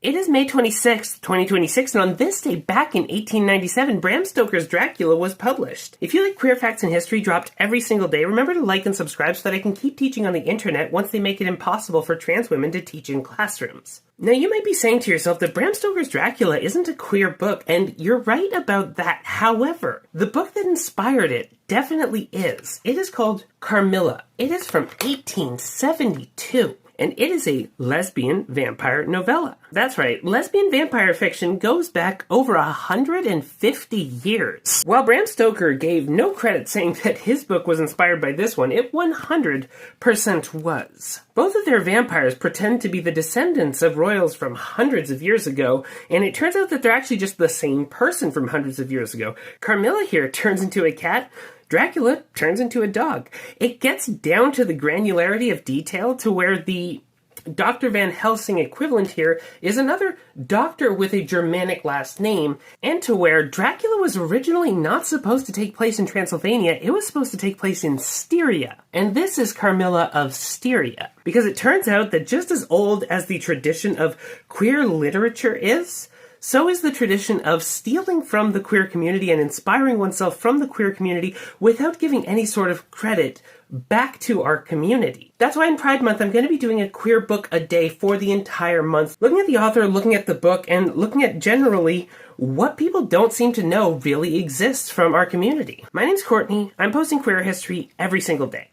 It is May 26th, 2026, and on this day back in 1897, Bram Stoker's Dracula was published. If you like queer facts and history dropped every single day, remember to like and subscribe so that I can keep teaching on the internet once they make it impossible for trans women to teach in classrooms. Now, you might be saying to yourself that Bram Stoker's Dracula isn't a queer book, and you're right about that. However, the book that inspired it definitely is. It is called Carmilla. It is from 1872. And it is a lesbian vampire novella. That's right, lesbian vampire fiction goes back over 150 years. While Bram Stoker gave no credit saying that his book was inspired by this one, it 100% was. Both of their vampires pretend to be the descendants of royals from hundreds of years ago, and it turns out that they're actually just the same person from hundreds of years ago. Carmilla here turns into a cat. Dracula turns into a dog. It gets down to the granularity of detail to where the Dr. Van Helsing equivalent here is another doctor with a Germanic last name, and to where Dracula was originally not supposed to take place in Transylvania, it was supposed to take place in Styria. And this is Carmilla of Styria, because it turns out that just as old as the tradition of queer literature is, so is the tradition of stealing from the queer community and inspiring oneself from the queer community without giving any sort of credit back to our community. That's why in Pride Month, I'm going to be doing a queer book a day for the entire month, looking at the author, looking at the book, and looking at generally what people don't seem to know really exists from our community. My name's Courtney. I'm posting queer history every single day.